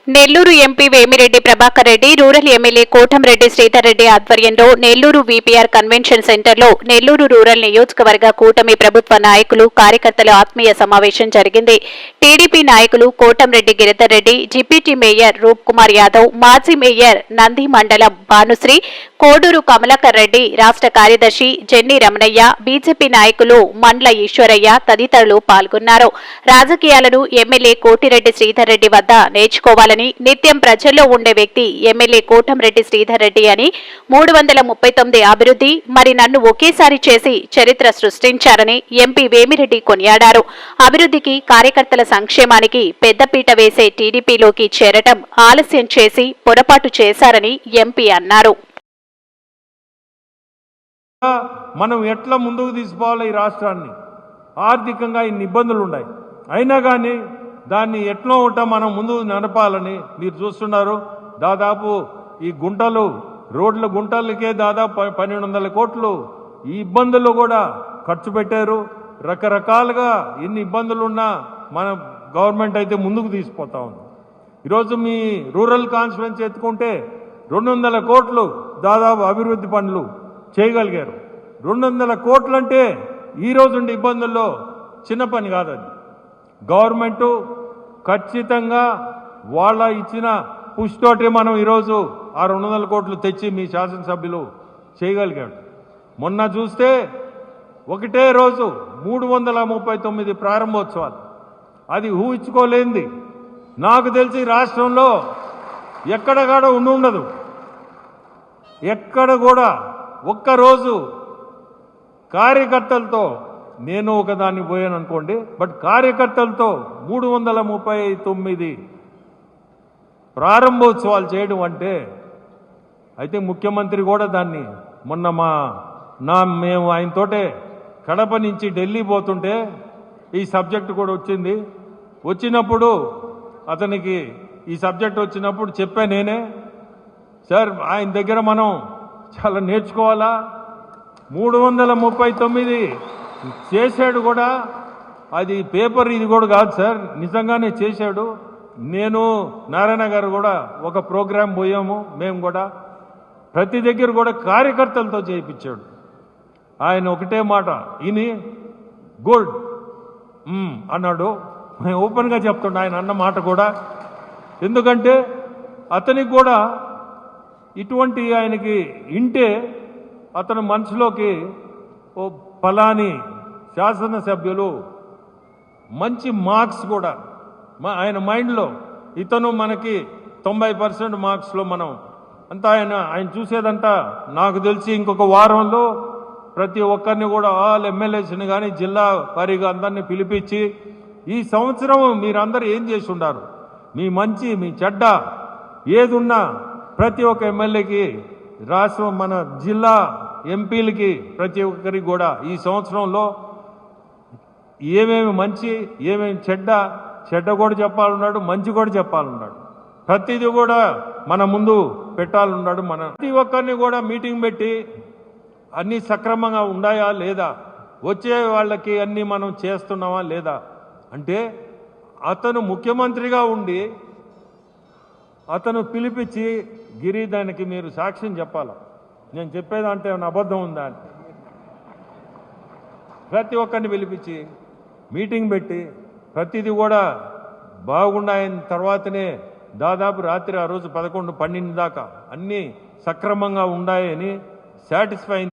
Nellore MP Vemireddy Prabhakar Reddy rural MLA Kotamreddy Sridhar Reddy ఆధ్వర్యంలో Nellore VPR convention సెంటర్లో Nellore rural నియోజకవర్గ కూటమి ప్రభుత్వ నాయకులు కార్యకర్తల ఆత్మీయ సమావేశం జరిగింది. టీడీపీ నాయకులు కోటంరెడ్డి గిరిధర్ రెడ్డి, డిప్యూటీ మేయర్ రూప్ కుమార్ యాదవ్, మాజీ మేయర్ నంది మండలం భానుశ్రీ, కోడూరు కమలాకర్ రెడ్డి, రాష్ట్ర కార్యదర్శి జెన్ని రమణయ్య, బీజేపీ నాయకులు మండ్ల ఈశ్వరయ్య తదితరులు పాల్గొన్నారు. రాజకీయాలను ఎమ్మెల్యే కోటిరెడ్డి శ్రీధర్ రెడ్డి వద్ద నేర్చుకోవాలని, నిత్యం ప్రజల్లో ఉండే వ్యక్తి ఎమ్మెల్యే కోటంరెడ్డి శ్రీధర్ రెడ్డి అని, 339 అభివృద్ధి మరి నన్ను ఒకేసారి చేసి చరిత్ర సృష్టించారని ఎంపీ వేమిరెడ్డి కొనియాడారు. అభివృద్ధికి, కార్యకర్తల సంక్షేమానికి పెద్దపీట వేసే టీడీపీలోకి చేరటం ఆలస్యం చేసి పొరపాటు చేశారని ఎంపీ అన్నారు. మనం ఎట్లా ముందుకు తీసుకోవాలి ఈ రాష్ట్రాన్ని? ఆర్థికంగా ఇన్ని ఇబ్బందులు ఉన్నాయి, అయినా కానీ దాన్ని ఎట్లా ఉంటా మనం ముందు నడపాలని మీరు చూస్తున్నారు. దాదాపు ఈ గుంటలు, రోడ్ల గుంటలకే దాదాపు 1200 కోట్లు ఈ ఇబ్బందులు కూడా ఖర్చు పెట్టారు. రకరకాలుగా ఎన్ని ఇబ్బందులున్నా మన గవర్నమెంట్ అయితే ముందుకు తీసుకుపోతా ఉంది. ఈరోజు మీ రూరల్ కాన్స్టిట్యుయెన్సీ ఎత్తుకుంటే 200 కోట్లు దాదాపు అభివృద్ధి పనులు చేయగలిగారు. 200 కోట్లు అంటే ఈరోజు ఉండే ఇబ్బందుల్లో చిన్న పని కాదండి. గవర్నమెంటు ఖచ్చితంగా వాళ్ళ ఇచ్చిన పుష్ తోటి మనం ఈరోజు ఆ 200 కోట్లు తెచ్చి మీ శాసనసభ్యులు చేయగలిగాడు. మొన్న చూస్తే ఒకటే రోజు 339 ప్రారంభోత్సవాలు, అది ఊహించుకోలేంది. నాకు తెలిసి రాష్ట్రంలో ఎక్కడ కూడా ఉండదు, ఎక్కడ కూడా ఒక్కరోజు కార్యకర్తలతో, నేను ఒకదాన్ని పోయాను అనుకోండి, బట్ కార్యకర్తలతో 339 ప్రారంభోత్సవాలు చేయడం అంటే, అయితే ముఖ్యమంత్రి కూడా దాన్ని మొన్న మేము ఆయనతోటే కడప నుంచి ఢిల్లీ పోతుంటే ఈ సబ్జెక్టు కూడా వచ్చినప్పుడు అతనికి ఈ సబ్జెక్ట్ వచ్చినప్పుడు చెప్పా నేనే, సార్ ఆయన దగ్గర మనం చాలా నేర్చుకోవాలా. 339 చేశాడు కూడా, అది పేపర్ ఇది కూడా కాదు సార్, నిజంగానే చేశాడు. నేను నారాయణ గారు కూడా ఒక ప్రోగ్రాం పోయాము, మేము కూడా ప్రతి దగ్గర కూడా కార్యకర్తలతో చేయించాడు. ఆయన ఒకటే మాట ఇని గుడ్ అన్నాడు. ఓపెన్గా చెప్తుండే ఆయన అన్న మాట కూడా. ఎందుకంటే అతనికి కూడా ఇటువంటి ఆయనకి ఇంటే అతని మనసులోకి ఓ ఫలాని శాసనసభ్యులు మంచి మార్క్స్ కూడా ఆయన మైండ్లో, ఇతను మనకి 90% మార్క్స్లో మనం అంతా ఆయన చూసేదంతా. నాకు తెలిసి ఇంకొక వారంలో ప్రతి ఒక్కరిని కూడా ఆల్ ఎమ్మెల్యేస్ని కానీ జిల్లా వారీగా అందరినీ పిలిపించి, ఈ సంవత్సరం మీరందరూ ఏం చేసి ఉండారు, మీ మంచి మీ చెడ్డ ఏదున్నా ప్రతి ఒక్క ఎమ్మెల్యేకి, రాష్ట్రం మన జిల్లా ఎంపీలకి ప్రతి ఒక్కరికి కూడా ఈ సంవత్సరంలో ఏమేమి మంచి ఏమేమి చెడ్డ కూడా చెప్పాలన్నాడు, మంచి కూడా చెప్పాలన్నాడు. ప్రతిదీ కూడా మన ముందు పెట్టాలన్నాడు. ప్రతి ఒక్కరిని కూడా మీటింగ్ పెట్టి అన్నీ సక్రమంగా ఉన్నాయా లేదా, వచ్చే వాళ్ళకి అన్నీ మనం చేస్తున్నామా లేదా అంటే, అతను ముఖ్యమంత్రిగా ఉండి అతను పిలిపించి గిరి దానికి మీరు సాక్ష్యం చెప్పాలా, నేను చెప్పేదంటే ఏమైనా అబద్ధం ఉందా అని ప్రతి ఒక్కరిని పిలిపించి మీటింగ్ పెట్టి ప్రతిదీ కూడా బాగున్నాయన తర్వాతనే దాదాపు రాత్రి ఆ రోజు 11, 12 దాకా అన్నీ సక్రమంగా ఉన్నాయని సాటిస్ఫై అయిన